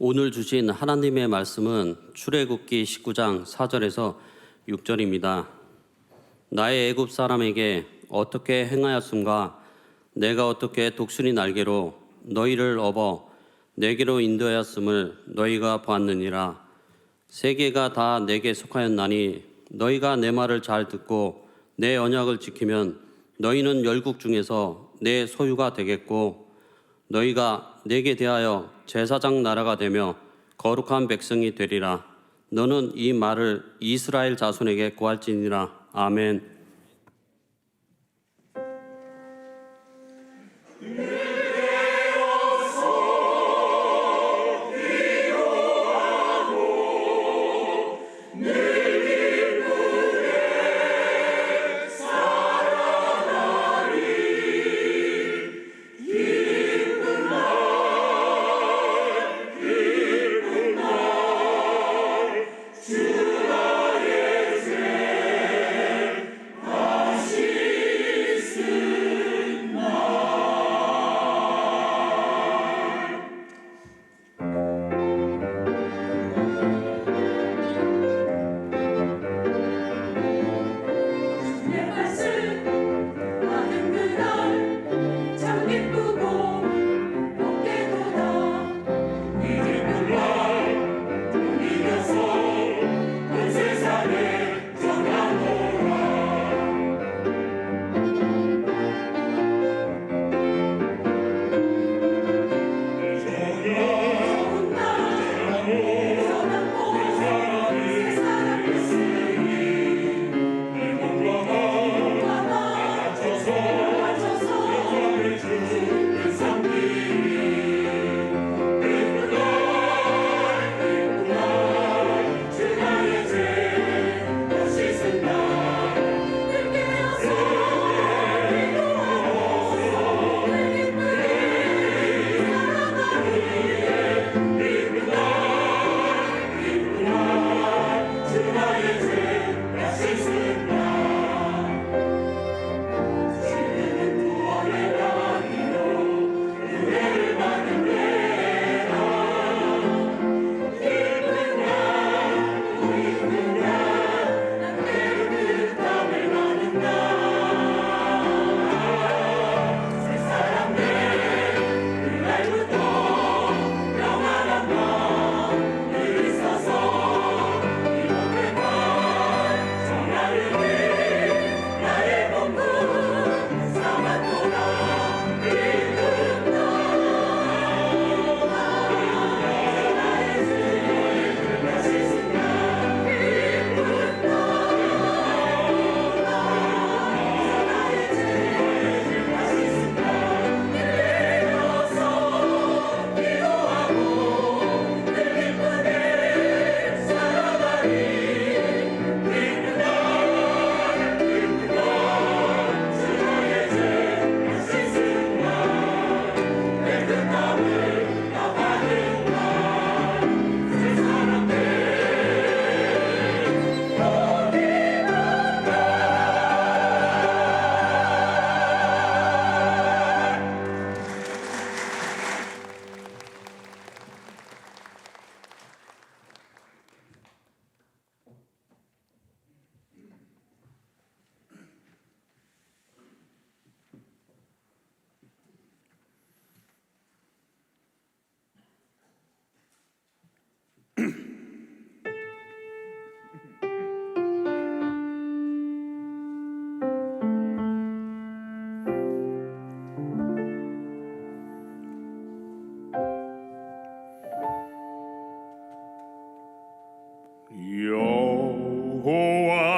오늘 주신 하나님의 말씀은 출애굽기 19장 4절에서 6절입니다. 나의 애굽 사람에게 어떻게 행하였음과 내가 어떻게 독수리 날개로 너희를 업어 내게로 인도하였음을 너희가 보았느니라. 세계가 다 내게 속하였나니 너희가 내 말을 잘 듣고 내 언약을 지키면 너희는 열국 중에서 내 소유가 되겠고 너희가 내게 대하여 제사장 나라가 되며 거룩한 백성이 되리라. 너는 이 말을 이스라엘 자손에게 고할지니라. 아멘.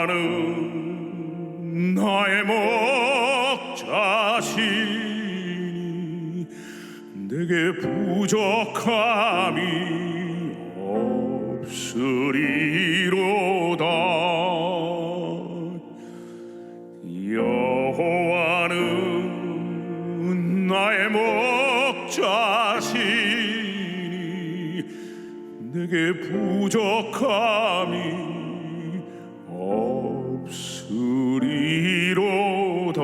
여호와는 나의 목자시니 내게 부족함이 없으리로다. 여호와는 나의 목자시니 내게 부족함이 없으리로다.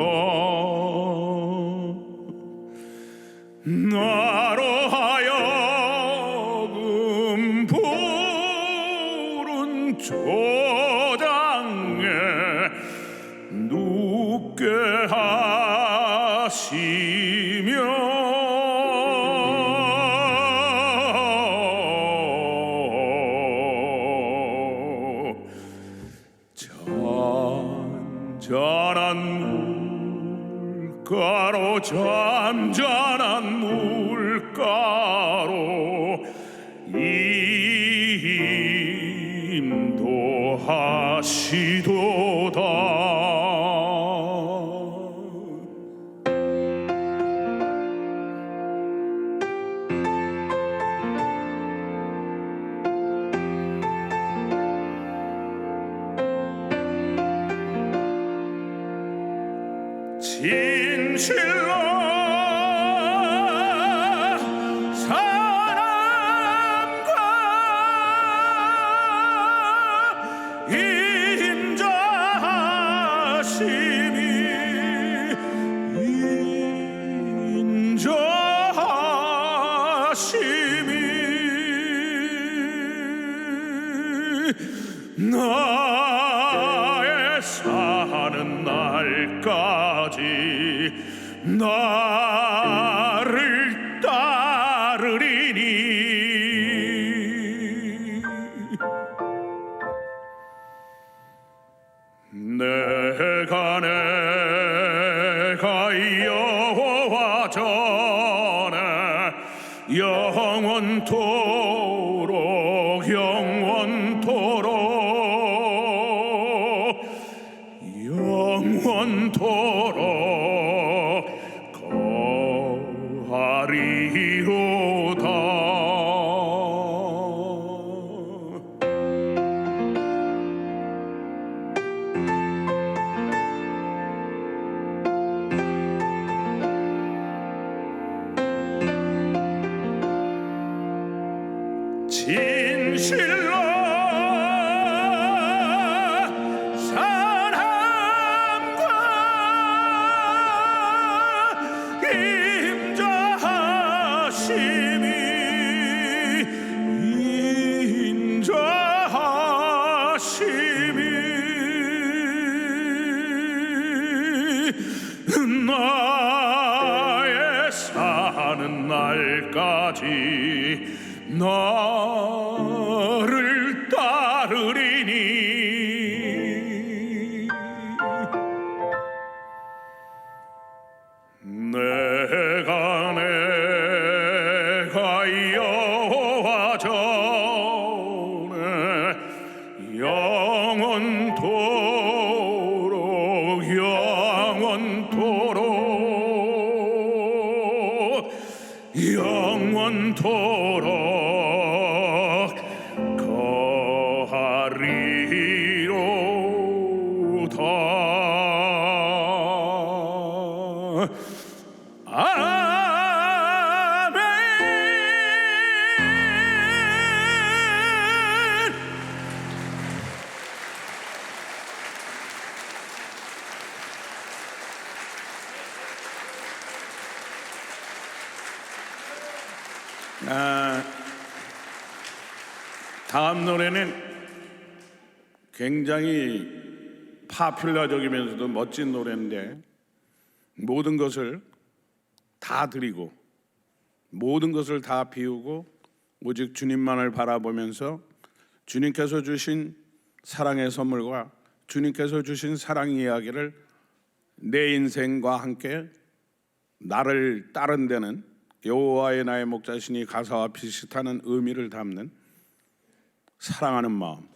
나로 하여금 조장에 눕게 하시며 잔잔한 물가로 인도하시도다. 진실로 사랑과 인자하심이 나의 사는 날까지 나를 따르리니 내가 여호와 전에 영원토록 거하리로다. 진실로 사랑과 인자하심이 나의 사는 날까지 나를 따르리니 내가 여호와 전에 영원토록 거하리로다. 아멘. 다음 노래는 굉장히 파퓰러적이면서도 멋진 노래인데 모든 것을 다 드리고 모든 것을 다 비우고 오직 주님만을 바라보면서 주님께서 주신 사랑의 선물과 주님께서 주신 사랑 이야기를 내 인생과 함께 나를 따른 데는 여호와의 나의 목자시니 가사와 비슷하는 의미를 담는 사랑하는 마음.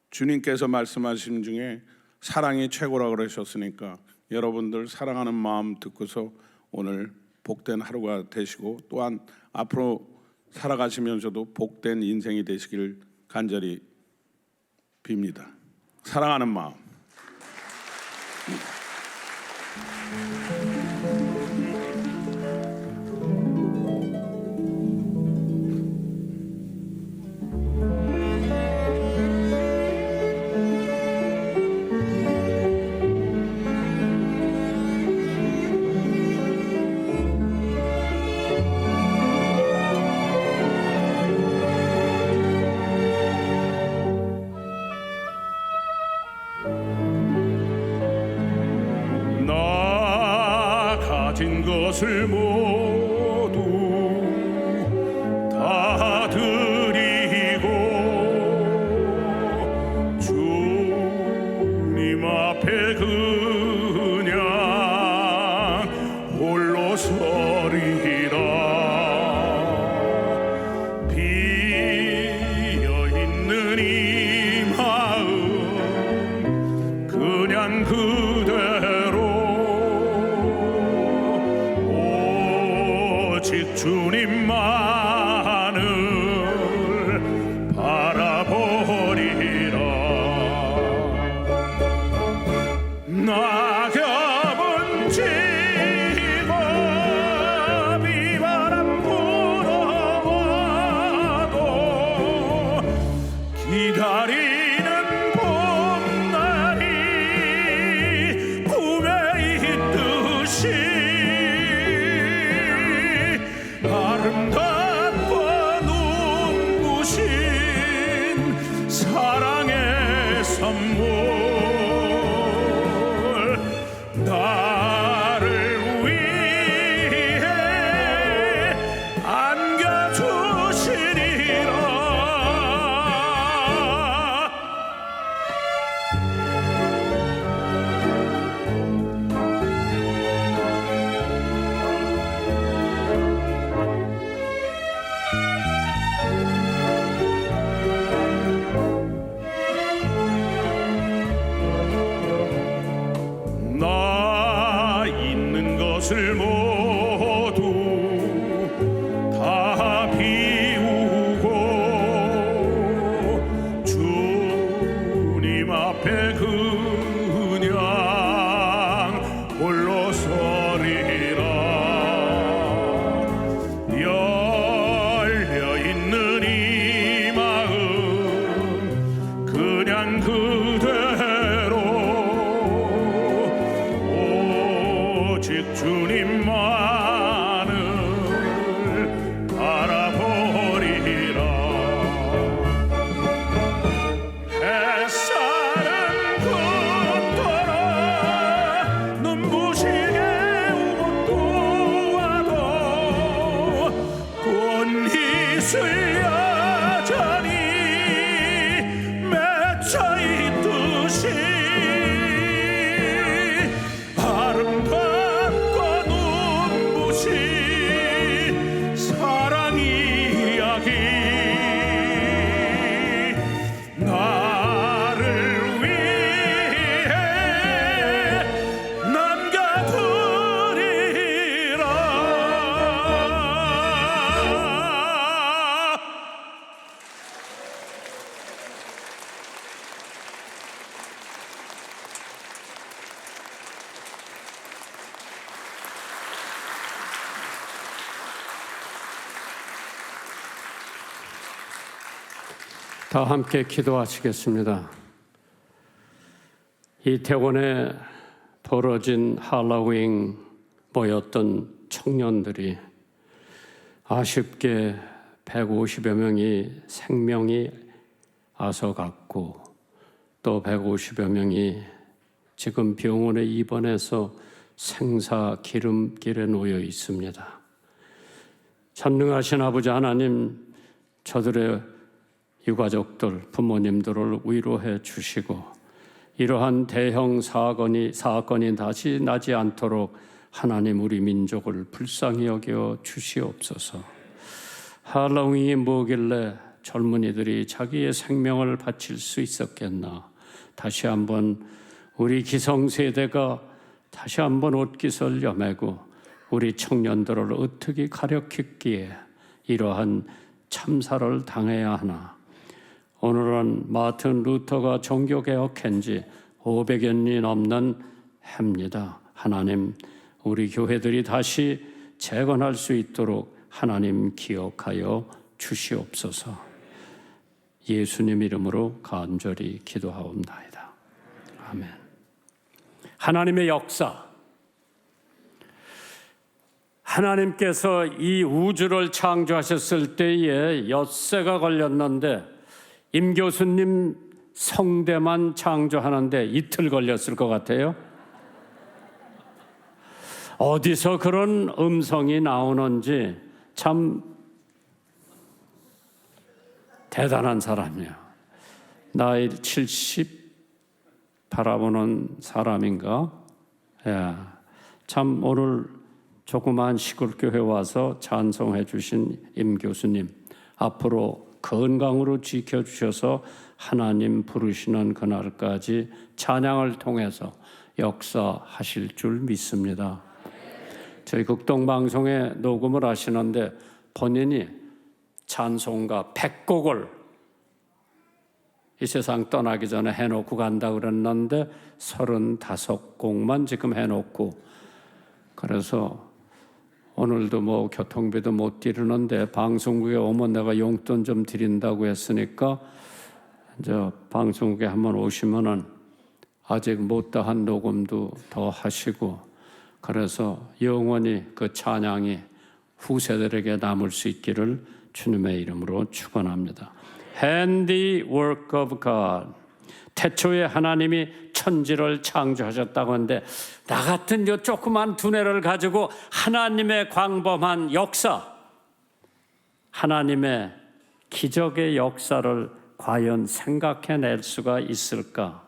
주님께서 말씀하신 중에 사랑이 최고라고 그러셨으니까 여러분들 사랑하는 마음 듣고서 오늘 복된 하루가 되시고 또한 앞으로 살아가시면서도 복된 인생이 되시길 간절히 빕니다. 사랑하는 마음. 것을 모두 다 드리고 주님 앞에 그냥 홀로 서리라. 비어있는 이 마음 그냥 그대로 오직 주님만을 바라보리라. 낙엽은 지고 비바람 불어와도 기다리는 봄날이 꿈에 있듯이 아름답고 눈부신 사랑의 선물 나를 위해 안겨주시리라. 나 있는 것을 모두 다 비우고 주님 앞에 그냥 홀로 서리라. 열려있는 이 마음 그냥 그대로 오직 주님만을 바라보리라. 햇살은 그토록 눈부시게 웃고 와도 꽃잎을 여전히 맺혀 있듯이 아름답고 눈부신 사랑 이야기 나를 위해 남겨두리라. 다 함께 기도하시겠습니다. 이태원에 벌어진 할로윈 모였던 청년들이 아쉽게 150여 명이 생명이 앗아갔고 또 150여 명이 지금 병원에 입원해서 생사 기름길에 놓여 있습니다. 전능하신 아버지 하나님, 저들의 유가족들, 부모님들을 위로해 주시고 이러한 대형 사건이 다시 나지 않도록 하나님 우리 민족을 불쌍히 여겨 주시옵소서. 할로윈이 뭐길래 젊은이들이 자기의 생명을 바칠 수 있었겠나. 다시 한번 우리 기성세대가 다시 한번 옷깃을 여매고 우리 청년들을 어떻게 가르쳤기에 이러한 참사를 당해야 하나. 오늘은 마틴 루터가 종교개혁한 지 500여 년이 넘는 해입니다. 하나님, 우리 교회들이 다시 재건할 수 있도록 하나님 기억하여 주시옵소서. 예수님 이름으로 간절히 기도하옵나이다. 아멘. 하나님의 역사, 하나님께서 이 우주를 창조하셨을 때에 엿새가 걸렸는데 임 교수님 성대만 창조하는데 이틀 걸렸을 것 같아요. 어디서 그런 음성이 나오는지 참 대단한 사람이에요. 나이 70 바라보는 사람인가? 예, 참 오늘 조그마한 시골교회 와서 찬송해 주신 임 교수님, 앞으로 건강으로 지켜주셔서 하나님 부르시는 그날까지 찬양을 통해서 역사하실 줄 믿습니다. 저희 극동방송에 녹음을 하시는데 본인이 찬송가 100곡을 이 세상 떠나기 전에 해놓고 간다고 그랬는데 35곡만 지금 해놓고, 그래서 오늘도 뭐 교통비도 못 드리는데 방송국에 오면 내가 용돈 좀 드린다고 했으니까 이제 방송국에 한번 오시면은 아직 못다한 녹음도 더 하시고, 그래서 영원히 그 찬양이 후세들에게 남을 수 있기를 주님의 이름으로 축원합니다. Handiwork of God. 태초에 하나님이 천지를 창조하셨다고 하는데, 나 같은 요 조그만 두뇌를 가지고 하나님의 광범한 역사, 하나님의 기적의 역사를 과연 생각해낼 수가 있을까?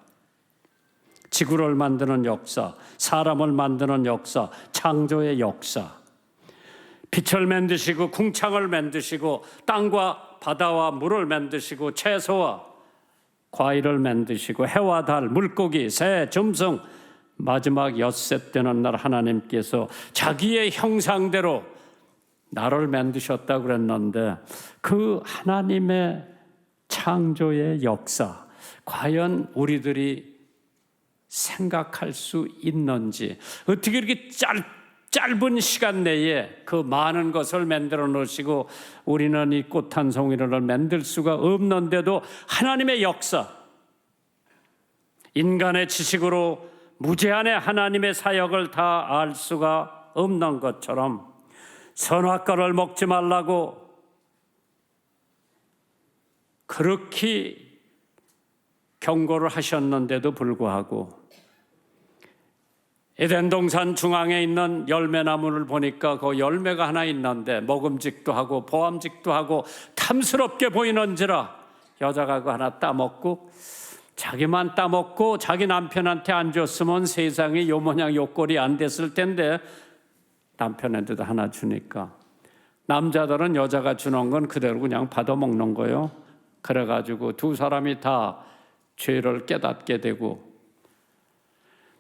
지구를 만드는 역사, 사람을 만드는 역사, 창조의 역사, 빛을 만드시고 궁창을 만드시고 땅과 바다와 물을 만드시고 채소와 과일을 만드시고 해와 달, 물고기, 새, 짐승, 마지막 엿새 되는 날 하나님께서 자기의 형상대로 나를 만드셨다고 그랬는데, 그 하나님의 창조의 역사 과연 우리들이 생각할 수 있는지, 어떻게 이렇게 짧은 시간 내에 그 많은 것을 만들어 놓으시고 우리는 이 꽃 한 송이를 만들 수가 없는데도 하나님의 역사, 인간의 지식으로 무제한의 하나님의 사역을 다 알 수가 없는 것처럼 선악과를 먹지 말라고 그렇게 경고를 하셨는데도 불구하고 에덴 동산 중앙에 있는 열매나무를 보니까 그 열매가 하나 있는데 먹음직도 하고 보암직도 하고 탐스럽게 보이는지라 여자가 그 하나 따먹고, 자기만 따먹고 자기 남편한테 안 줬으면 세상에 요 모양 요 꼴이 안 됐을 텐데 남편한테도 하나 주니까 남자들은 여자가 주는 건 그대로 그냥 받아먹는 거예요. 그래가지고 두 사람이 다 죄를 깨닫게 되고,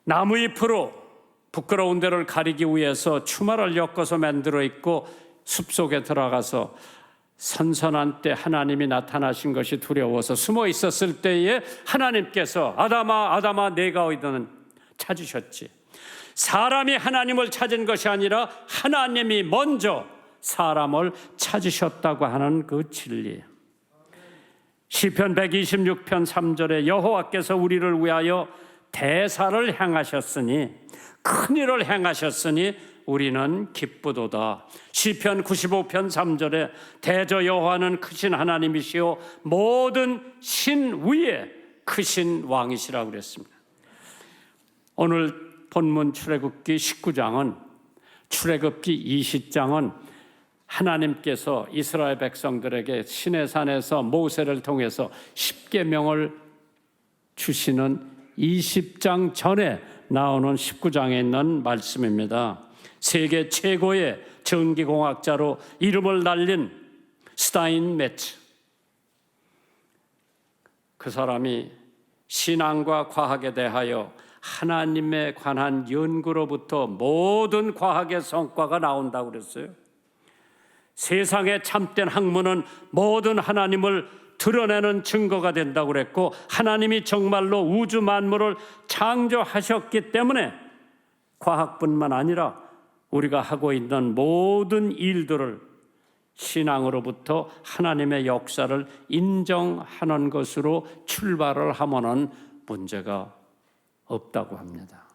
나무잎으로 부끄러운 데를 가리기 위해서 추마를 엮어서 만들어 있고 숲속에 들어가서 선선한 때 하나님이 나타나신 것이 두려워서 숨어 있었을 때에 하나님께서 아담아 아담아 내가 어디든 찾으셨지. 사람이 하나님을 찾은 것이 아니라 하나님이 먼저 사람을 찾으셨다고 하는 그 진리. 시편 126편 3절에 여호와께서 우리를 위하여 대사를 행하셨으니, 큰 일을 행하셨으니 우리는 기쁘도다. 시편 95편 3절에 대저 여호와는 크신 하나님이시요 모든 신 위에 크신 왕이시라고 그랬습니다. 오늘 본문 출애굽기 19장은, 출애굽기 20장은 하나님께서 이스라엘 백성들에게 시내산에서 모세를 통해서 십계명을 주시는 20장 전에 나오는 19장에 있는 말씀입니다. 세계 최고의 전기공학자로 이름을 날린 스타인메츠, 그 사람이 신앙과 과학에 대하여 하나님에 관한 연구로부터 모든 과학의 성과가 나온다고 그랬어요. 세상의 참된 학문은 모든 하나님을 드러내는 증거가 된다고 그랬고, 하나님이 정말로 우주 만물을 창조하셨기 때문에 과학뿐만 아니라 우리가 하고 있는 모든 일들을 신앙으로부터 하나님의 역사를 인정하는 것으로 출발을 하면은 문제가 없다고 합니다.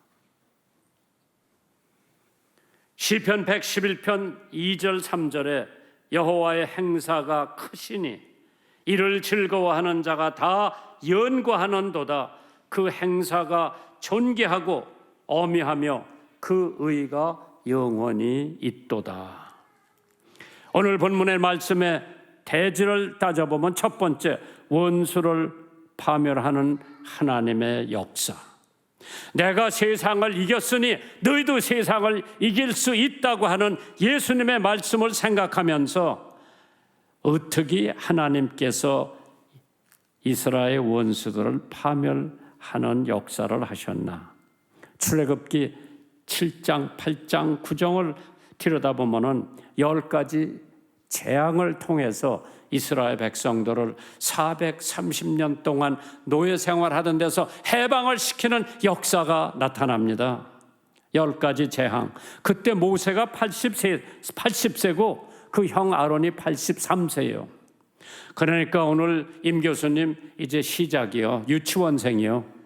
시편 111편 2절 3절에 여호와의 행사가 크시니 이를 즐거워하는 자가 다 연구하는도다. 그 행사가 존귀하고 어미하며 그 의가 영원히 있도다. 오늘 본문의 말씀의 대지를 따져보면 첫 번째, 원수를 파멸하는 하나님의 역사. 내가 세상을 이겼으니 너희도 세상을 이길 수 있다고 하는 예수님의 말씀을 생각하면서 어떻게 하나님께서 이스라엘 원수들을 파멸하는 역사를 하셨나. 출애굽기 7장, 8장, 9장을 들여다보면 10가지 재앙을 통해서 이스라엘 백성들을 430년 동안 노예 생활하던 데서 해방을 시키는 역사가 나타납니다. 10가지 재앙. 그때 모세가 80세고 그 형 아론이 83세예요. 그러니까 오늘 임 교수님 이제 시작이요. 유치원생이요.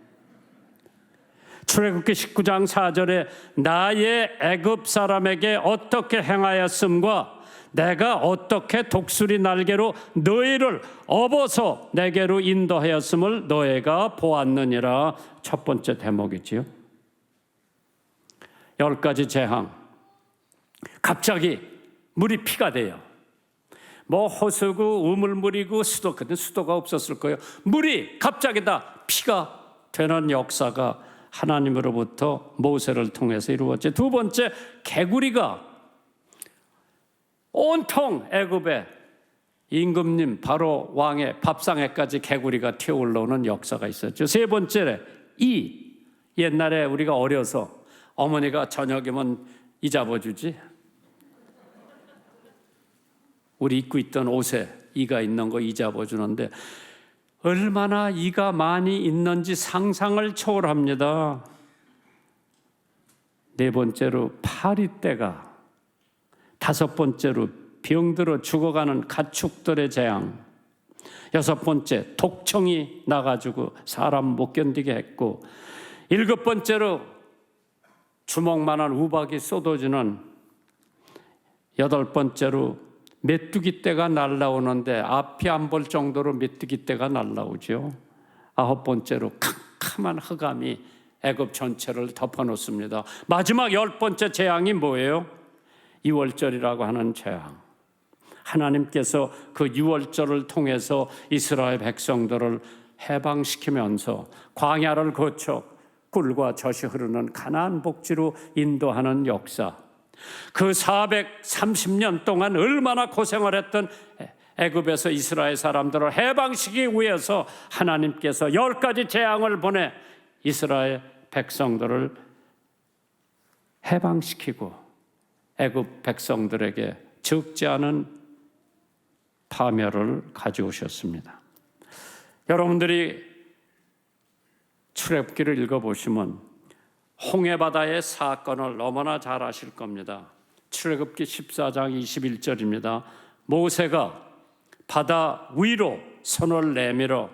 출애굽기 19장 4절에 나의 애굽 사람에게 어떻게 행하였음과 내가 어떻게 독수리 날개로 너희를 업어서 내게로 인도하였음을 너희가 보았느니라. 첫 번째 대목이지요. 10가지 재앙. 갑자기 물이 피가 돼요. 뭐 호수고 우물물이고 수도, 그때 수도가 없었을 거예요. 물이 갑자기 다 피가 되는 역사가 하나님으로부터 모세를 통해서 이루어졌죠. 두 번째, 개구리가 온통 애굽의 임금님 바로 왕의 밥상에까지 개구리가 튀어 올라오는 역사가 있었죠. 세 번째, 옛날에 우리가 어려서 어머니가 저녁이면 이 잡아주지. 우리 입고 있던 옷에 이가 있는 거 이 잡아주는데 얼마나 이가 많이 있는지 상상을 초월합니다. 네 번째로 파리떼가, 다섯 번째로 병들어 죽어가는 가축들의 재앙, 여섯 번째 독청이 나가지고 사람 못 견디게 했고, 일곱 번째로 주먹만한 우박이 쏟아지는, 여덟 번째로 메뚜기 떼가 날라오는데 앞이 안 볼 정도로 메뚜기 떼가 날라오죠. 아홉 번째로 캄캄한 흑암이 애굽 전체를 덮어놓습니다. 마지막 열 번째 재앙이 뭐예요? 유월절이라고 하는 재앙. 하나님께서 그 유월절을 통해서 이스라엘 백성들을 해방시키면서 광야를 거쳐 꿀과 젖이 흐르는 가나안 복지로 인도하는 역사. 그 430년 동안 얼마나 고생을 했던 애굽에서 이스라엘 사람들을 해방시키기 위해서 하나님께서 10가지 재앙을 보내 이스라엘 백성들을 해방시키고 애굽 백성들에게 적지 않은 파멸을 가져오셨습니다. 여러분들이 출애굽기를 읽어보시면 홍해바다의 사건을 너무나 잘 아실 겁니다. 출애굽기 14장 21절입니다. 모세가 바다 위로 손을 내밀어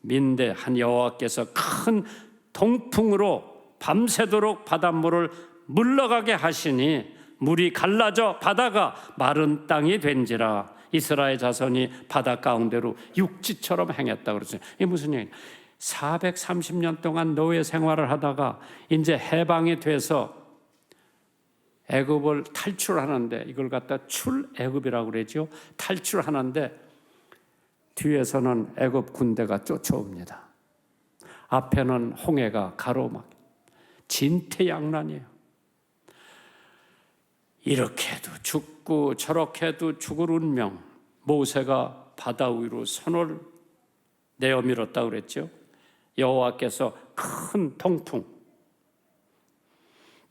민대 한 여호와께서 큰 동풍으로 밤새도록 바닷물을 물러가게 하시니 물이 갈라져 바다가 마른 땅이 된지라. 이스라엘 자손이 바다 가운데로 육지처럼 행했다 그러죠. 이게 무슨 얘기예요? 430년 동안 노예 생활을 하다가 이제 해방이 돼서 애굽을 탈출하는데, 이걸 갖다 출애굽이라고 그러죠. 탈출하는데 뒤에서는 애굽 군대가 쫓아옵니다. 앞에는 홍해가 가로막 진퇴양난이에요. 이렇게도 죽고 저렇게도 죽을 운명. 모세가 바다 위로 손을 내어 밀었다고 그랬죠. 여호와께서 큰 통풍,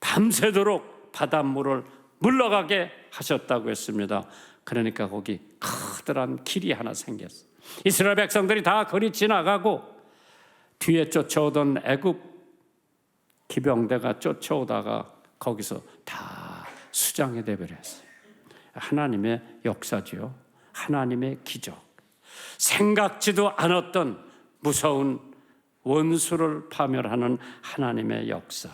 밤새도록 바닷물을 물러가게 하셨다고 했습니다. 그러니까 거기 커다란 길이 하나 생겼어요. 이스라엘 백성들이 다 거리 지나가고 뒤에 쫓아오던 애굽 기병대가 쫓아오다가 거기서 다 수장이 되버렸어요. 하나님의 역사지요. 하나님의 기적. 생각지도 않았던 무서운 원수를 파멸하는 하나님의 역사.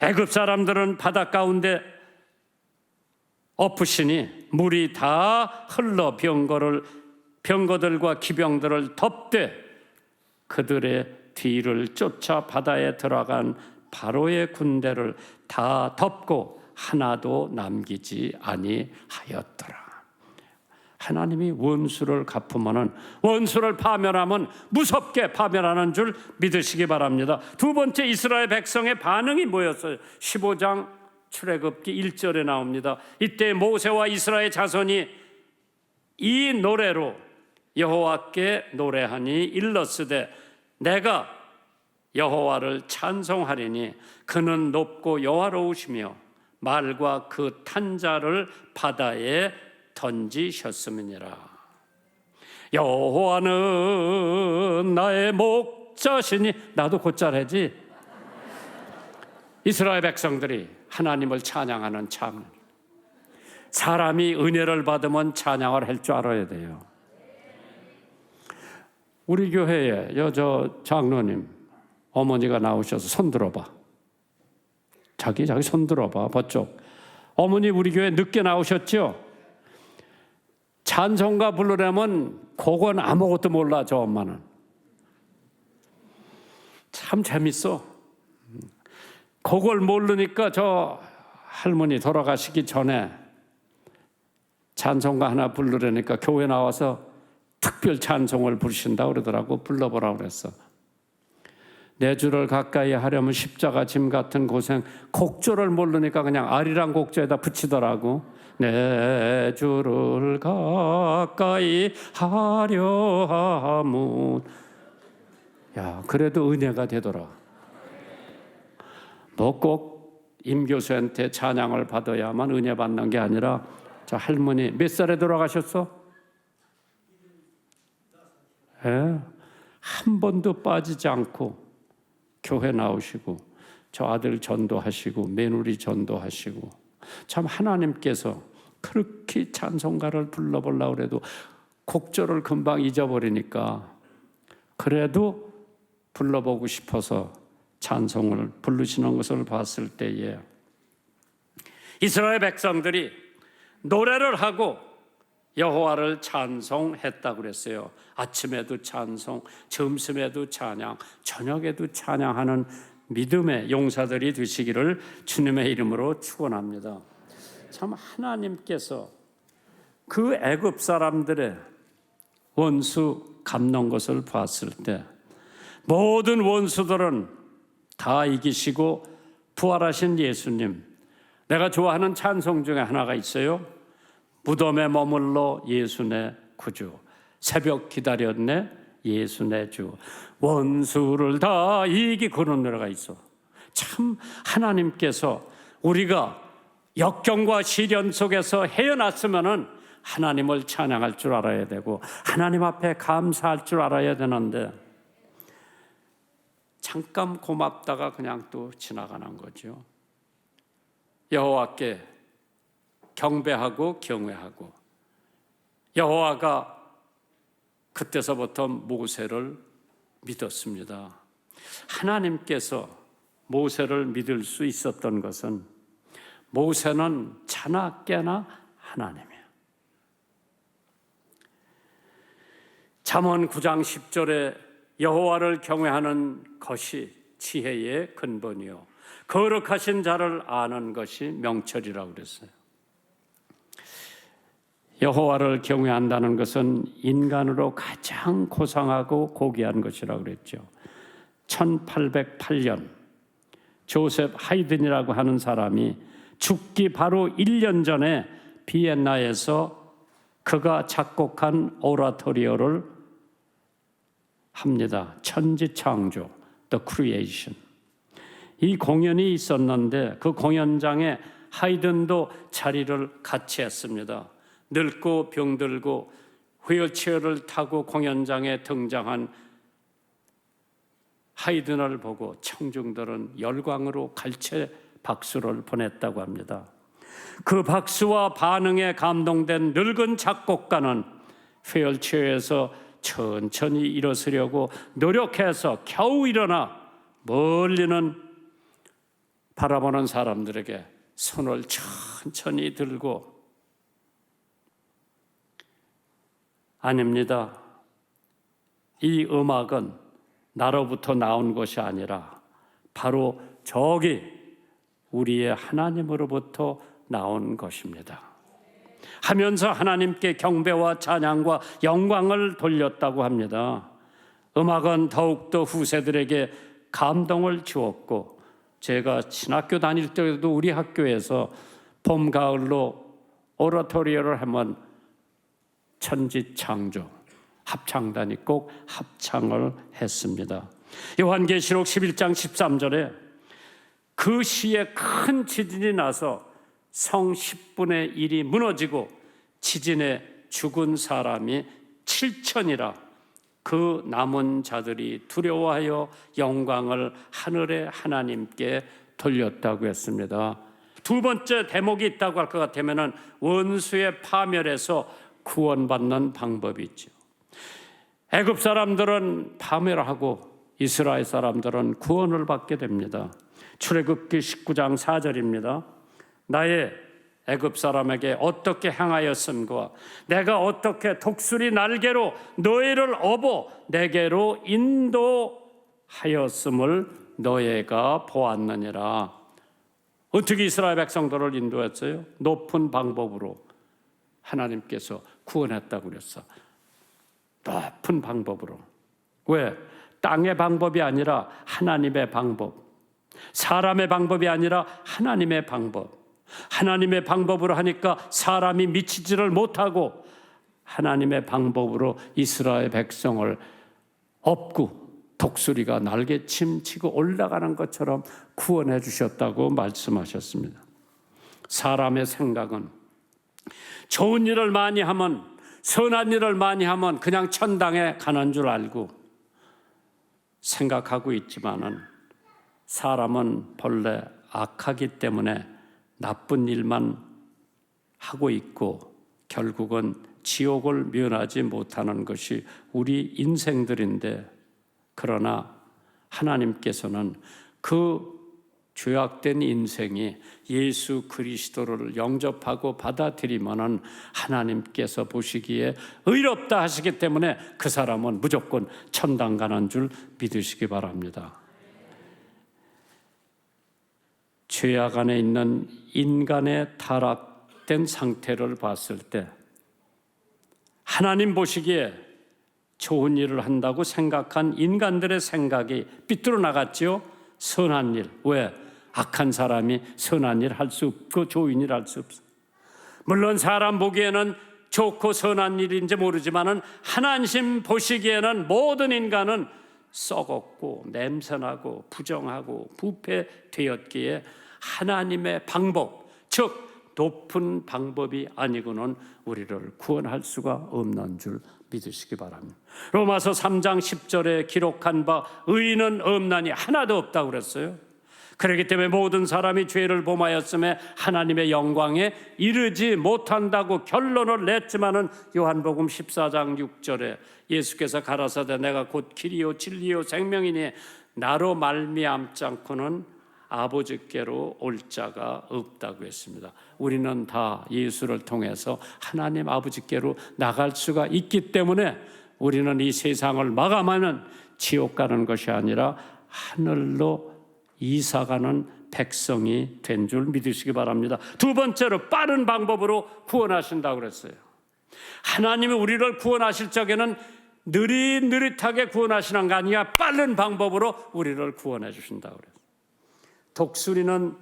애굽 사람들은 바다 가운데 엎으시니 물이 다 흘러 병거들과 기병들을 덮되 그들의 뒤를 쫓아 바다에 들어간 바로의 군대를 다 덮고 하나도 남기지 아니하였더라. 하나님이 원수를 갚으면은, 원수를 파멸하면 무섭게 파멸하는 줄 믿으시기 바랍니다. 두 번째, 이스라엘 백성의 반응이 뭐였어요? 15장 출애굽기 1절에 나옵니다. 이때 모세와 이스라엘 자손이 이 노래로 여호와께 노래하니 일렀으되 내가 여호와를 찬송하리니 그는 높고 여호와로우시며 말과 그 탄 자를 바다에 던지셨음이니라. 여호와는 나의 목자시니, 나도 곧잘하지. 이스라엘 백성들이 하나님을 찬양하는, 참 사람이 은혜를 받으면 찬양을 할 줄 알아야 돼요. 우리 교회에 저 장로님 어머니가 나오셔서 손 들어봐. 자기 손 들어봐. 버쪽. 어머니 우리 교회 늦게 나오셨죠? 찬송가 부르려면 곡은 아무것도 몰라. 저 엄마는 참 재밌어. 곡을 모르니까 저 할머니 돌아가시기 전에 찬송가 하나 부르려니까 교회 나와서 특별 찬송을 부르신다 그러더라고. 불러보라고 그랬어. 내 주를 가까이 하려면 십자가 짐 같은 고생. 곡조를 모르니까 그냥 아리랑 곡조에다 붙이더라고. 내 주를 가까이 하려 함은, 야, 그래도 은혜가 되더라. 뭐 꼭 임교수한테 찬양을 받아야만 은혜 받는 게 아니라, 저 할머니 몇 살에 돌아가셨어? 한 번도 빠지지 않고 교회 나오시고 저 아들 전도하시고 며느리 전도하시고, 참 하나님께서 그렇게 찬송가를 불러보려고 해도 곡조를 금방 잊어버리니까 그래도 불러보고 싶어서 찬송을 부르시는 것을 봤을 때에 이스라엘 백성들이 노래를 하고 여호와를 찬송했다고 그랬어요. 아침에도 찬송, 점심에도 찬양, 저녁에도 찬양하는 믿음의 용사들이 되시기를 주님의 이름으로 축원합니다. 참 하나님께서 그 애굽 사람들의 원수 갚는 것을 봤을 때 모든 원수들은 다 이기시고 부활하신 예수님, 내가 좋아하는 찬송 중에 하나가 있어요. 무덤에 머물러 예수 내 구주, 새벽 기다렸네 예수 내 주, 원수를 다 이기, 그런 노래가 있어. 참 하나님께서 우리가 역경과 시련 속에서 헤어났으면은 하나님을 찬양할 줄 알아야 되고 하나님 앞에 감사할 줄 알아야 되는데 잠깐 고맙다가 그냥 또 지나가는 거죠. 여호와께 경배하고 경외하고, 여호와가 그때서부터 모세를 믿었습니다. 하나님께서 모세를 믿을 수 있었던 것은 모세는 자나 깨나 하나님이에요. 잠언 9장 10절에 여호와를 경외하는 것이 지혜의 근본이요 거룩하신 자를 아는 것이 명철이라고 그랬어요. 여호와를 경외한다는 것은 인간으로 가장 고상하고 고귀한 것이라고 그랬죠. 1808년 조셉 하이든이라고 하는 사람이 죽기 바로 1년 전에 비엔나에서 그가 작곡한 오라토리오를 합니다. 천지창조, The Creation. 이 공연이 있었는데 그 공연장에 하이든도 자리를 같이 했습니다. 늙고 병들고 휠체어를 타고 공연장에 등장한 하이든을 보고 청중들은 열광으로 갈채 박수를 보냈다고 합니다. 그 박수와 반응에 감동된 늙은 작곡가는 휠체어에서 천천히 일어서려고 노력해서 겨우 일어나 멀리는 바라보는 사람들에게 손을 천천히 들고, 아닙니다. 이 음악은 나로부터 나온 것이 아니라 바로 저기 우리의 하나님으로부터 나온 것입니다. 하면서 하나님께 경배와 찬양과 영광을 돌렸다고 합니다. 음악은 더욱더 후세들에게 감동을 주었고, 제가 신학교 다닐 때도 우리 학교에서 봄, 가을로 오라토리오를 하면 천지창조, 합창단이 꼭 합창을 했습니다. 요한계시록 11장 13절에 그 시에 큰 지진이 나서 성 10분의 1이 무너지고 지진에 죽은 사람이 7천이라 그 남은 자들이 두려워하여 영광을 하늘의 하나님께 돌렸다고 했습니다. 두 번째 대목이 있다고 할 것 같으면 원수의 파멸에서 구원받는 방법이 있죠. 애굽 사람들은 파멸하고 이스라엘 사람들은 구원을 받게 됩니다. 출애굽기 19장 4절입니다. 나의 애굽 사람에게 어떻게 행하였음과 내가 어떻게 독수리 날개로 너희를 업어 내게로 인도하였음을 너희가 보았느니라. 어떻게 이스라엘 백성들을 인도했어요? 높은 방법으로 하나님께서 구원했다고 그랬어. 높은 방법으로. 왜? 땅의 방법이 아니라 하나님의 방법, 사람의 방법이 아니라 하나님의 방법. 하나님의 방법으로 하니까 사람이 미치지를 못하고 하나님의 방법으로 이스라엘 백성을 업고 독수리가 날개침 치고 올라가는 것처럼 구원해 주셨다고 말씀하셨습니다. 사람의 생각은 좋은 일을 많이 하면, 선한 일을 많이 하면 그냥 천당에 가는 줄 알고 생각하고 있지만은, 사람은 본래 악하기 때문에 나쁜 일만 하고 있고 결국은 지옥을 면하지 못하는 것이 우리 인생들인데, 그러나 하나님께서는 그 죄악된 인생이 예수 그리스도를 영접하고 받아들이면은 하나님께서 보시기에 의롭다 하시기 때문에 그 사람은 무조건 천당 가는 줄 믿으시기 바랍니다. 죄악 안에 있는 인간의 타락된 상태를 봤을 때 하나님 보시기에 좋은 일을 한다고 생각한 인간들의 생각이 삐뚤어 나갔지요. 선한 일. 왜? 악한 사람이 선한 일 할 수 없고 좋은 일 할 수 없어. 물론 사람 보기에는 좋고 선한 일인지 모르지만은 하나님 보시기에는 모든 인간은 썩었고 냄새나고 부정하고 부패되었기에 하나님의 방법, 즉 높은 방법이 아니고는 우리를 구원할 수가 없는 줄 믿으시기 바랍니다. 로마서 3장 10절에 기록한 바 의인은 없나니 하나도 없다고 그랬어요. 그렇기 때문에 모든 사람이 죄를 범하였음에 하나님의 영광에 이르지 못한다고 결론을 냈지만은 요한복음 14장 6절에 예수께서 가라사대 내가 곧 길이요 진리요 생명이니 나로 말미암지 않고는 아버지께로 올 자가 없다고 했습니다. 우리는 다 예수를 통해서 하나님 아버지께로 나갈 수가 있기 때문에 우리는 이 세상을 마감하는 지옥 가는 것이 아니라 하늘로 이사가는 백성이 된 줄 믿으시기 바랍니다. 두 번째로 빠른 방법으로 구원하신다고 그랬어요. 하나님이 우리를 구원하실 적에는 느릿느릿하게 구원하시는 게 아니라 빠른 방법으로 우리를 구원해 주신다고 그랬어요. 독수리는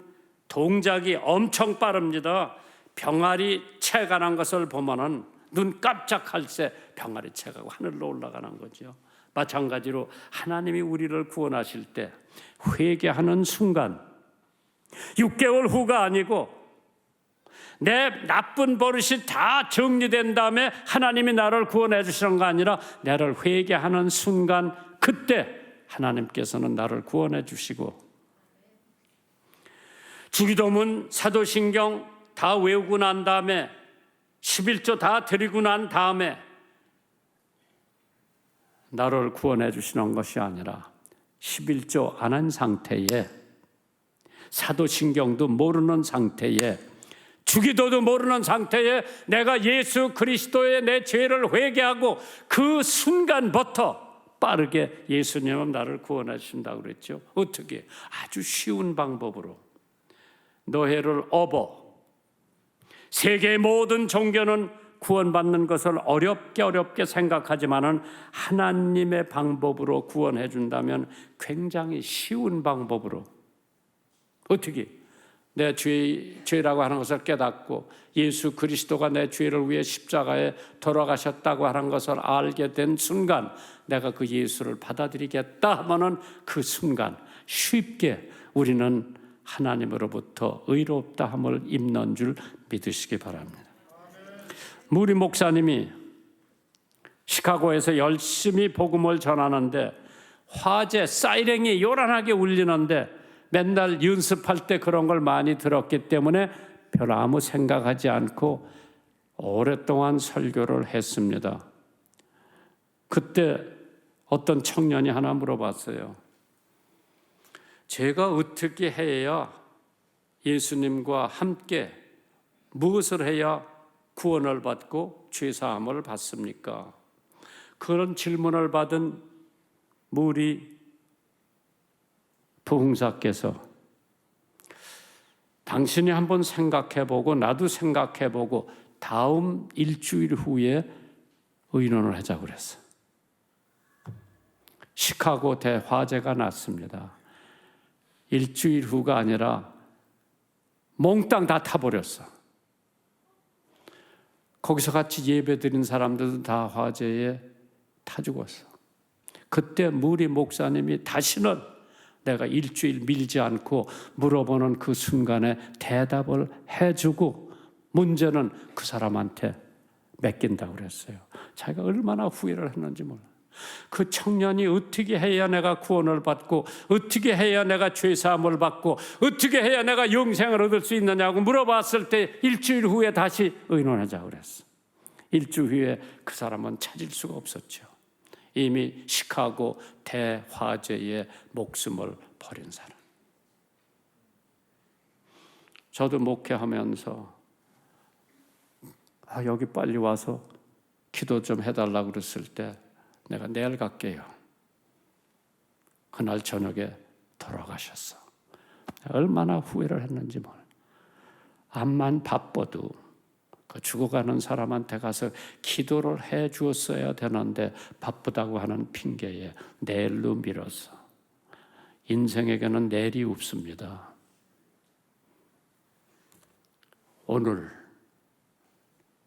동작이 엄청 빠릅니다. 병아리 채가는 것을 보면은 눈 깜짝할 새 병아리 채가고 하늘로 올라가는 거죠. 마찬가지로 하나님이 우리를 구원하실 때 회개하는 순간 6개월 후가 아니고 내 나쁜 버릇이 다 정리된 다음에 하나님이 나를 구원해 주시는 거 아니라 나를 회개하는 순간 그때 하나님께서는 나를 구원해 주시고, 주기도문 사도신경 다 외우고 난 다음에 11조 다 드리고 난 다음에 나를 구원해 주시는 것이 아니라 11조 안 한 상태에, 사도신경도 모르는 상태에, 주기도도 모르는 상태에 내가 예수 그리스도의 내 죄를 회개하고 그 순간부터 빠르게 예수님은 나를 구원해 주신다고 그랬죠. 어떻게? 아주 쉬운 방법으로. 노예를 업어 세계의 모든 종교는 구원받는 것을 어렵게 생각하지만은 하나님의 방법으로 구원해 준다면 굉장히 쉬운 방법으로 어떻게 내 죄라고 하는 것을 깨닫고 예수 그리스도가 내 죄를 위해 십자가에 돌아가셨다고 하는 것을 알게 된 순간 내가 그 예수를 받아들이겠다 하면은 그 순간 쉽게 우리는 하나님으로부터 의롭다 함을 입는 줄 믿으시기 바랍니다. 무리 목사님이 시카고에서 열심히 복음을 전하는데 화재 사이렌이 요란하게 울리는데 맨날 연습할 때 그런 걸 많이 들었기 때문에 별 아무 생각하지 않고 오랫동안 설교를 했습니다. 그때 어떤 청년이 하나 물어봤어요. 제가 어떻게 해야 예수님과 함께 무엇을 해야 구원을 받고 죄사함을 받습니까? 그런 질문을 받은 무리 부흥사께서 당신이 한번 생각해보고 나도 생각해보고 다음 일주일 후에 의논을 하자고 그랬어요. 시카고 대화재가 났습니다. 일주일 후가 아니라 몽땅 다 타버렸어. 거기서 같이 예배드린 사람들도 다 화재에 타 죽었어. 그때 무리 목사님이 다시는 내가 일주일 밀지 않고 물어보는 그 순간에 대답을 해주고 문제는 그 사람한테 맡긴다고 그랬어요. 자기가 얼마나 후회를 했는지 몰라요. 그 청년이 어떻게 해야 내가 구원을 받고 어떻게 해야 내가 죄사함을 받고 어떻게 해야 내가 영생을 얻을 수 있느냐고 물어봤을 때 일주일 후에 다시 의논하자고 그랬어. 일주일 후에 그 사람은 찾을 수가 없었죠. 이미 시카고 대화재에 목숨을 버린 사람. 저도 목회하면서 여기 빨리 와서 기도 좀 해달라고 그랬을 때 내가 내일 갈게요. 그날 저녁에 돌아가셨어. 얼마나 후회를 했는지 몰라. 암만 바빠도 그 죽어가는 사람한테 가서 기도를 해 주었어야 되는데 바쁘다고 하는 핑계에 내일로 미뤘어. 인생에게는 내일이 없습니다. 오늘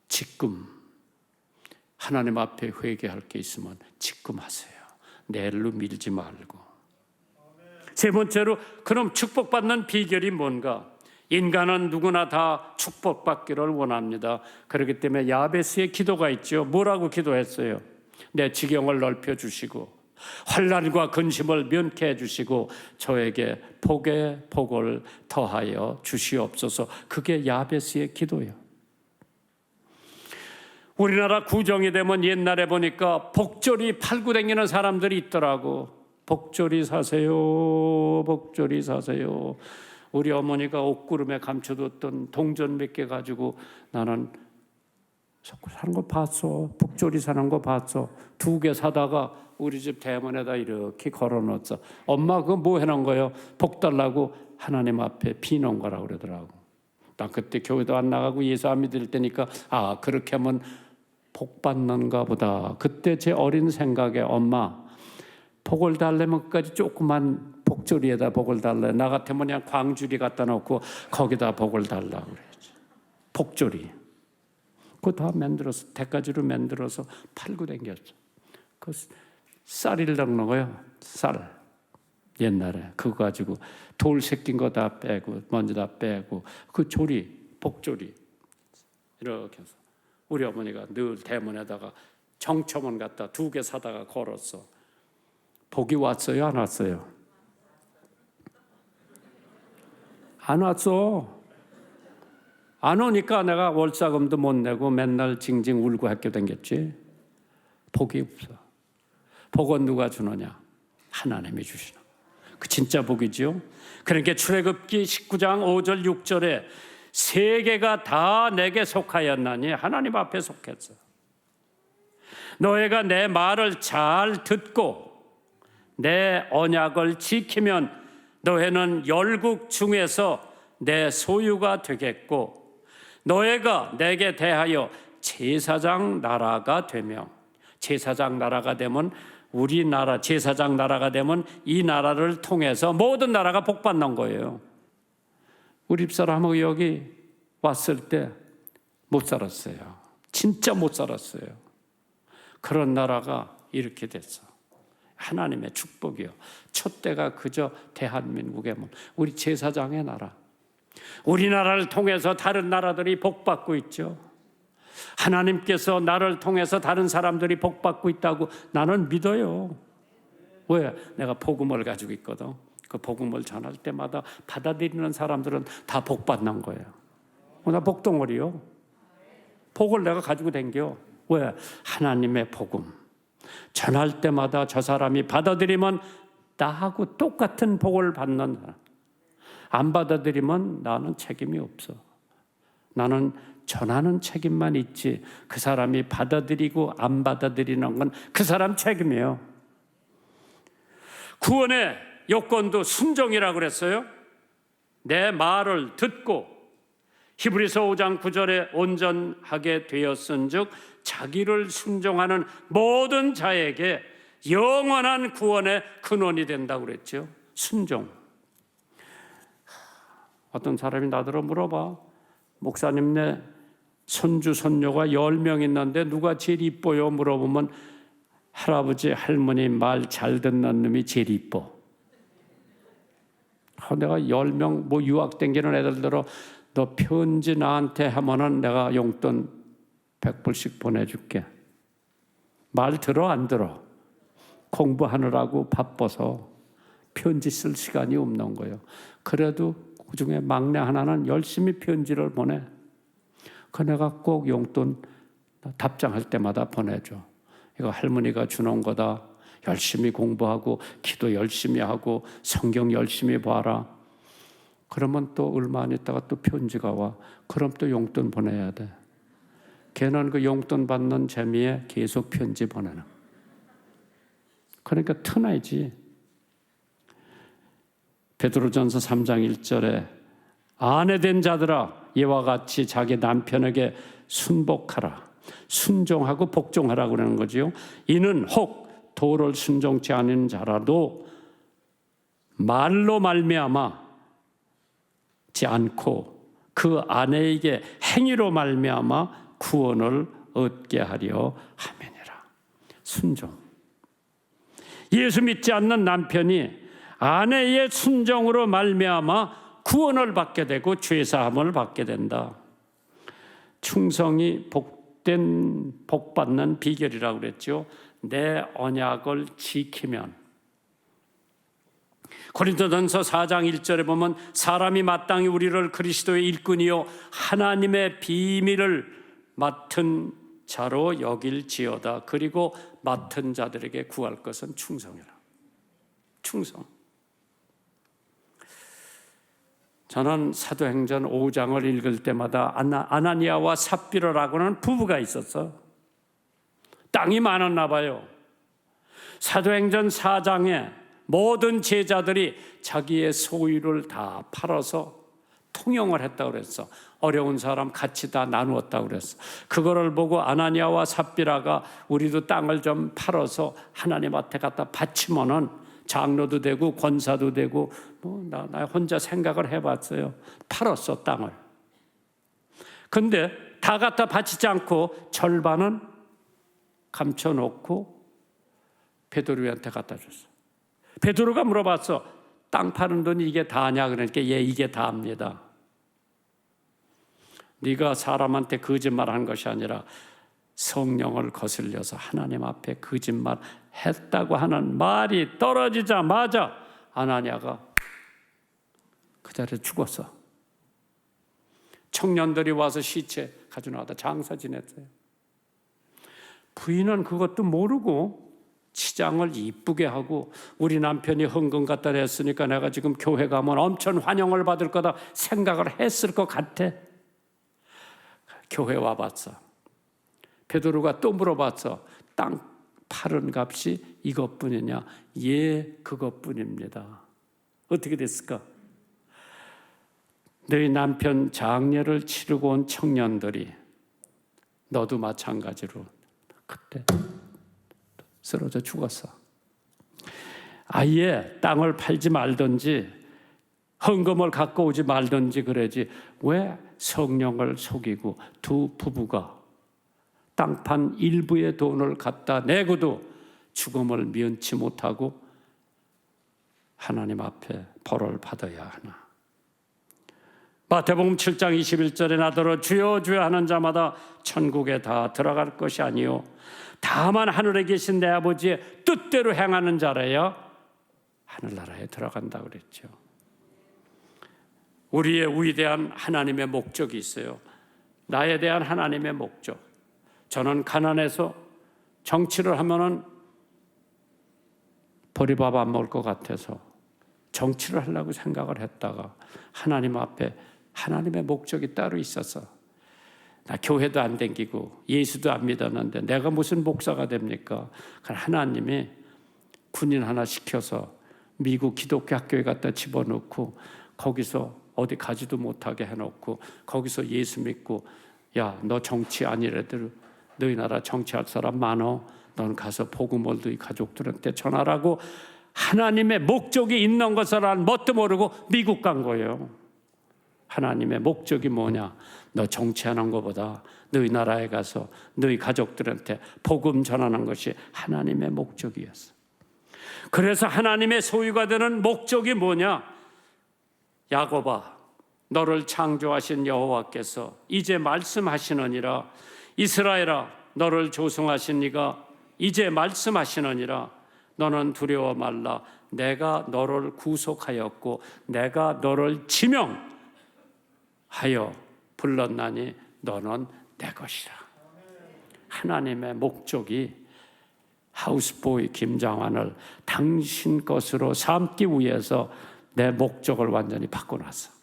지금 하나님 앞에 회개할 게 있으면 지금 하세요. 내일로 밀지 말고. 세 번째로 그럼 축복받는 비결이 뭔가? 인간은 누구나 다 축복받기를 원합니다. 그렇기 때문에 야베스의 기도가 있죠. 뭐라고 기도했어요? 내 지경을 넓혀주시고 환난과 근심을 면케해 주시고 저에게 복의 복을 더하여 주시옵소서. 그게 야베스의 기도예요. 우리나라 구정이 되면 옛날에 보니까 복조리 팔고 다니는 사람들이 있더라고. 복조리 사세요. 복조리 사세요. 우리 어머니가 옷구름에 감춰뒀던 동전 몇 개 가지고 나는 사는 거 봤어. 복조리 사는 거 봤어. 2개 사다가 우리 집 대문에다 이렇게 걸어놓았어. 엄마 그거 뭐 해놓은 거예요? 복 달라고 하나님 앞에 비놓은 거라고 그러더라고. 나 그때 교회도 안 나가고 예수 안 믿을 때니까 그렇게 하면 복 받는가 보다. 그때 제 어린 생각에 엄마 복을 달래면 끝까지 조그만 복조리에다 복을 달래. 나 같으면 그냥 광주리 갖다 놓고 거기다 복을 달라고 그랬지. 복조리. 그거 다 만들어서 대가지로 만들어서 팔고 다녔죠. 그 쌀을 넣는 거예요. 쌀. 옛날에 그거 가지고 돌 새낀 거 다 빼고 먼지 다 빼고 그 조리, 복조리 이렇게 해서 우리 어머니가 늘 대문에다가 정처문 갖다 2개 사다가 걸었어. 복이 왔어요? 안 왔어요? 안 왔어. 안 오니까 내가 월사금도 못 내고 맨날 징징 울고 학교 다녔지. 복이 없어. 복은 누가 주느냐? 하나님이 주시는. 그 진짜 복이죠. 그러니까 출애굽기 19장 5절 6절에 세계가 다 내게 속하였나니 하나님 앞에 속했어. 너희가 내 말을 잘 듣고 내 언약을 지키면 너희는 열국 중에서 내 소유가 되겠고 너희가 내게 대하여 제사장 나라가 되며, 제사장 나라가 되면 우리나라 제사장 나라가 되면 이 나라를 통해서 모든 나라가 복받는 거예요. 우리 집사람하고 여기 왔을 때 못 살았어요. 진짜 못 살았어요. 그런 나라가 이렇게 됐어. 하나님의 축복이요. 촛대가 그저 대한민국의 우리 제사장의 나라. 우리나라를 통해서 다른 나라들이 복받고 있죠. 하나님께서 나를 통해서 다른 사람들이 복받고 있다고 나는 믿어요. 왜? 내가 복음을 가지고 있거든. 그 복음을 전할 때마다 받아들이는 사람들은 다 복받는 거예요. 나 복덩어리요. 복을 내가 가지고 댕겨. 왜? 하나님의 복음 전할 때마다 저 사람이 받아들이면 나하고 똑같은 복을 받는 사람, 안 받아들이면 나는 책임이 없어. 나는 전하는 책임만 있지 그 사람이 받아들이고 안 받아들이는 건 그 사람 책임이에요. 구원의 요건도 순종이라고 그랬어요. 내 말을 듣고 히브리서 5장 9절에 온전하게 되었은즉 자기를 순종하는 모든 자에게 영원한 구원의 근원이 된다고 그랬죠. 순종. 어떤 사람이 나더러 물어봐. 목사님, 내 손주 손녀가 10명 있는데 누가 제일 이뻐요? 물어보면 할아버지 할머니 말 잘 듣는 놈이 제일 이뻐. 내가 10명 뭐 유학 댕기는 애들들어 너 편지 나한테 하면은 내가 용돈 100불씩 보내줄게. 말 들어 안 들어? 공부하느라고 바빠서 편지 쓸 시간이 없는 거예요. 그래도 그중에 막내 하나는 열심히 편지를 보내. 그 내가 꼭 용돈 답장할 때마다 보내줘. 이거 할머니가 주는 거다. 열심히 공부하고 기도 열심히 하고 성경 열심히 봐라. 그러면 또 얼마 안 있다가 또 편지가 와. 그럼 또 용돈 보내야 돼. 걔는 그 용돈 받는 재미에 계속 편지 보내는. 그러니까 터나야지. 베드로전서 3장 1절에 아내된 자들아 이와 같이 자기 남편에게 순복하라. 순종하고 복종하라고 그러는 거지요. 이는 혹 도를 순종치 않은 자라도 말로 말미암아 지 않고 그 아내에게 행위로 말미암아 구원을 얻게 하려 함이니라. 순종. 예수 믿지 않는 남편이 아내의 순종으로 말미암아 구원을 받게 되고 죄사함을 받게 된다. 충성이 복받는 비결이라고 그랬죠. 내 언약을 지키면. 고린도전서 4장 1절에 보면 사람이 마땅히 우리를 그리스도의 일꾼이요 하나님의 비밀을 맡은 자로 여길지어다. 그리고 맡은 자들에게 구할 것은 충성이라. 충성. 저는 사도행전 5장을 읽을 때마다 아나니아와 삽비라라고 하는 부부가 있었어. 땅이 많았나 봐요. 사도행전 4장에 모든 제자들이 자기의 소유를 다 팔아서 통용을 했다고 그랬어. 어려운 사람 같이 다 나누었다고 그랬어. 그거를 보고 아나니아와 삽비라가 우리도 땅을 좀 팔아서 하나님 앞에 갖다 바치면은 장로도 되고 권사도 되고 나 혼자 생각을 해봤어요. 팔았어 땅을. 근데 다 갖다 바치지 않고 절반은 감춰놓고 베드로한테 갖다 줬어. 베드로가 물어봤어. 땅 파는 돈이 이게 다냐? 그러니까 예, 이게 다입니다. 네가 사람한테 거짓말한 것이 아니라 성령을 거슬려서 하나님 앞에 거짓말 했다고 하는 말이 떨어지자마자 아나니아가 그 자리에 죽었어. 청년들이 와서 시체 가져나와다 장사 지냈어요. 부인은 그것도 모르고 치장을 이쁘게 하고 우리 남편이 헌금 갖다 냈으니까 내가 지금 교회 가면 엄청 환영을 받을 거다 생각을 했을 것 같아. 교회 와봤어. 베드로가 또 물어봤어. 땅 파는 값이 이것뿐이냐? 예, 그것뿐입니다. 어떻게 됐을까? 너희 남편 장례를 치르고 온 청년들이 너도 마찬가지로 그때 쓰러져 죽었어. 아예 땅을 팔지 말든지 헌금을 갖고 오지 말든지 그러지 왜 성령을 속이고 두 부부가 땅판 일부의 돈을 갖다 내고도 죽음을 면치 못하고 하나님 앞에 벌을 받아야 하나. 마태복음 7장 21절에 나더러 주여 주여 하는 자마다 천국에 다 들어갈 것이 아니요 다만 하늘에 계신 내 아버지의 뜻대로 행하는 자라야 하늘나라에 들어간다 그랬죠. 우리의 위대한 하나님의 목적이 있어요. 나에 대한 하나님의 목적. 저는 가난해서 정치를 하면은 보리밥 안 먹을 것 같아서 정치를 하려고 생각을 했다가 하나님 앞에 하나님의 목적이 따로 있어서 나 교회도 안 댕기고 예수도 안 믿었는데 내가 무슨 목사가 됩니까? 하나님이 군인 하나 시켜서 미국 기독교 학교에 갖다 집어넣고 거기서 어디 가지도 못하게 해놓고 거기서 예수 믿고 야, 너 정치 아니래도 너희 나라 정치할 사람 많어. 넌 가서 복음을 너희 가족들한테 전하라고 하나님의 목적이 있는 것을 알 뭣도 모르고 미국 간 거예요. 하나님의 목적이 뭐냐? 너 정치하는 것보다 너희 나라에 가서 너희 가족들한테 복음 전하는 것이 하나님의 목적이었어. 그래서 하나님의 소유가 되는 목적이 뭐냐? 야곱아, 너를 창조하신 여호와께서 이제 말씀하시느니라. 이스라엘아, 너를 조성하신 이가 이제 말씀하시느니라. 너는 두려워 말라. 내가 너를 구속하였고 내가 너를 지명하여 불렀나니 너는 내 것이라. 하나님의 목적이 하우스보이 김장환을 당신 것으로 삼기 위해서 내 목적을 완전히 바꿔놨어.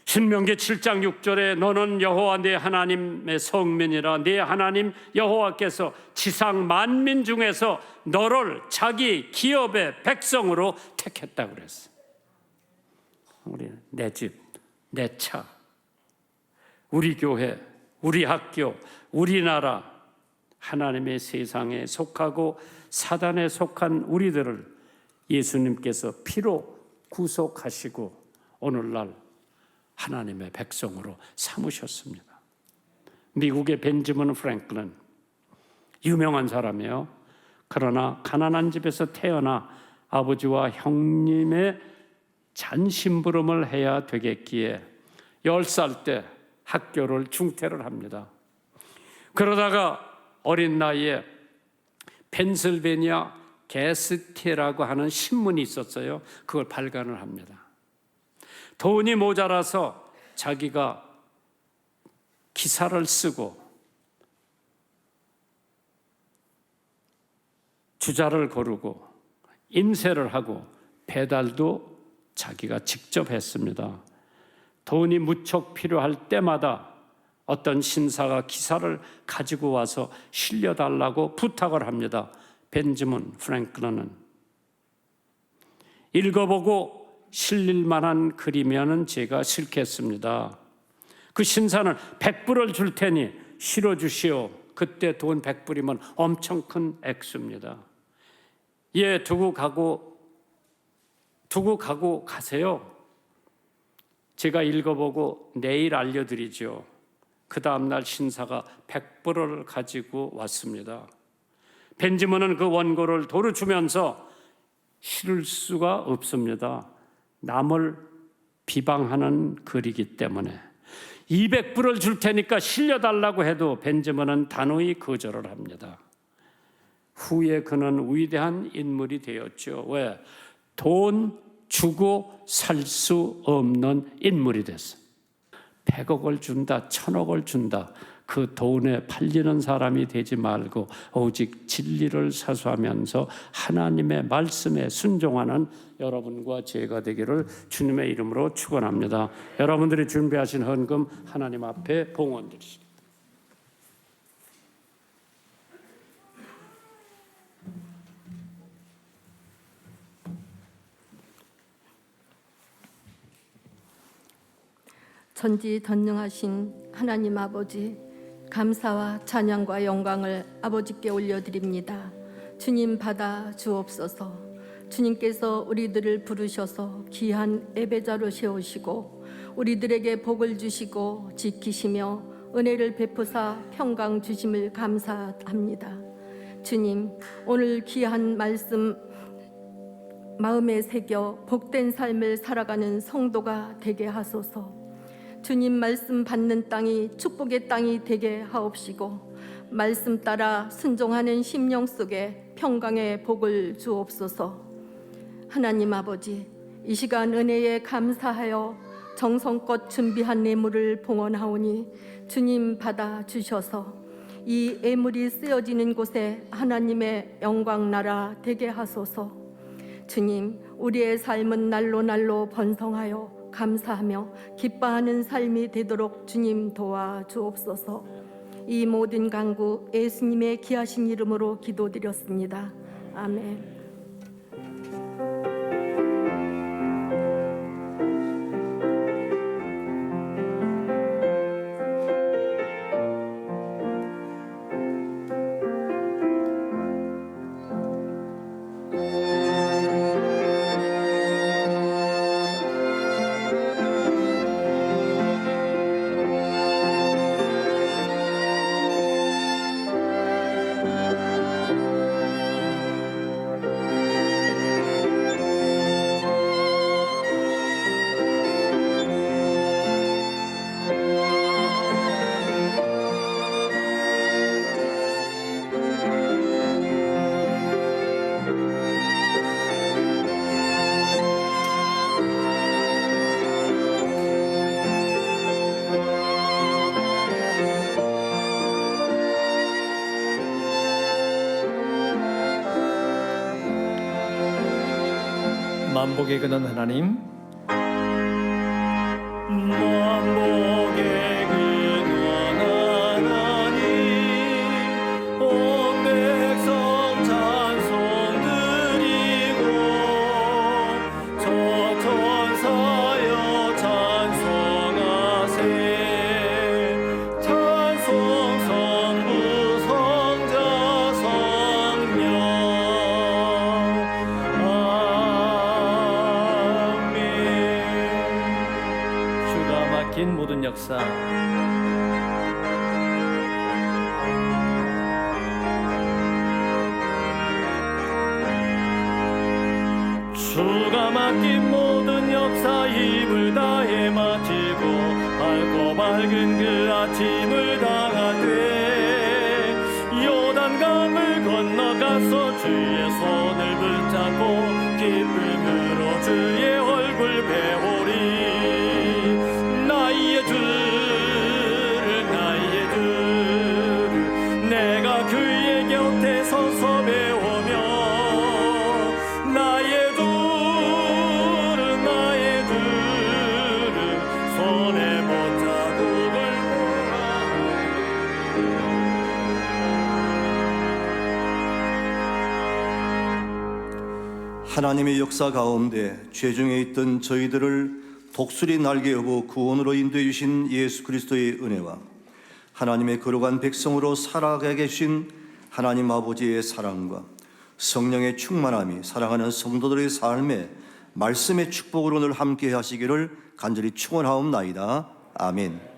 신명기 7장 6절에 너는 여호와 네 하나님의 성민이라. 네 하나님 여호와께서 지상 만민 중에서 너를 자기 기업의 백성으로 택했다고 그랬어. 우리 내 집, 내 차, 우리 교회, 우리 학교, 우리나라, 하나님의 세상에 속하고 사단에 속한 우리들을 예수님께서 피로 구속하시고 오늘날 하나님의 백성으로 삼으셨습니다. 미국의 벤저민 프랭클린, 유명한 사람이에요. 그러나 가난한 집에서 태어나 아버지와 형님의 잔심부름을 해야 되겠기에 10살 때 학교를 중퇴를 합니다. 그러다가 어린 나이에 펜실베니아 게스트라고 하는 신문이 있었어요. 그걸 발간을 합니다. 돈이 모자라서 자기가 기사를 쓰고 주자를 고르고 인쇄를 하고 배달도 자기가 직접 했습니다. 돈이 무척 필요할 때마다 어떤 신사가 기사를 가지고 와서 실려달라고 부탁을 합니다. 벤저민 프랭클린은 읽어보고 실릴 만한 글이면은 제가 실겠습니다. 그 신사는 100불을 줄 테니 실어주시오. 그때 돈 100불이면 엄청 큰 액수입니다. 예, 두고 가고 가세요. 제가 읽어보고 내일 알려드리죠. 그 다음날 신사가 100불을 가지고 왔습니다. 벤저민은 그 원고를 도로 주면서 실을 수가 없습니다. 남을 비방하는 글이기 때문에 200불을 줄 테니까 실려달라고 해도 벤저민은 단호히 거절을 합니다. 후에 그는 위대한 인물이 되었죠. 왜? 돈 주고 살 수 없는 인물이 됐어요. 100억을 준다, 1000억을 준다. 그 돈에 팔리는 사람이 되지 말고 오직 진리를 사수하면서 하나님의 말씀에 순종하는 여러분과 제가 되기를 주님의 이름으로 축원합니다. 여러분들이 준비하신 헌금 하나님 앞에 봉헌 드리십시오. 전지전능하신 하나님 아버지, 감사와 찬양과 영광을 아버지께 올려드립니다. 주님 받아 주옵소서. 주님께서 우리들을 부르셔서 귀한 예배자로 세우시고 우리들에게 복을 주시고 지키시며 은혜를 베푸사 평강 주심을 감사합니다. 주님, 오늘 귀한 말씀 마음에 새겨 복된 삶을 살아가는 성도가 되게 하소서. 주님 말씀 받는 땅이 축복의 땅이 되게 하옵시고 말씀 따라 순종하는 심령 속에 평강의 복을 주옵소서. 하나님 아버지, 이 시간 은혜에 감사하여 정성껏 준비한 예물을 봉헌하오니 주님 받아 주셔서 이 예물이 쓰여지는 곳에 하나님의 영광 나라 되게 하소서. 주님, 우리의 삶은 날로 날로 번성하여 감사하며 기뻐하는 삶이 되도록 주님 도와 주옵소서. 이 모든 간구 예수님의 귀하신 이름으로 기도드렸습니다. 아멘. 만복의 근원 하나님, 만복의 근원 하나님, 온 백성 찬송 드리고 저 천사여 찬송하세. 찬송 성부 성자 성령. 주가 맡긴 모든 역사, 주가 맡긴 모든 역사 힘을 다해 마치고 밝고 밝은 그 아침을 당하되 요단강을 건너가서 주의 손을 붙잡고 기쁨으로 주의 얼굴 배우리. 나의 주를 내가 그의 곁에 서서 배우며 나의 주를 손에 못자국을 하나님의 역사 가운데 죄중에 있던 저희들을 독수리 날개 여고 구원으로 인도해 주신 예수 그리스도의 은혜와 하나님의 거룩한 백성으로 살아가게 하신 하나님 아버지의 사랑과 성령의 충만함이 사랑하는 성도들의 삶에 말씀의 축복으로 늘 함께 하시기를 간절히 축원하옵나이다. 아멘.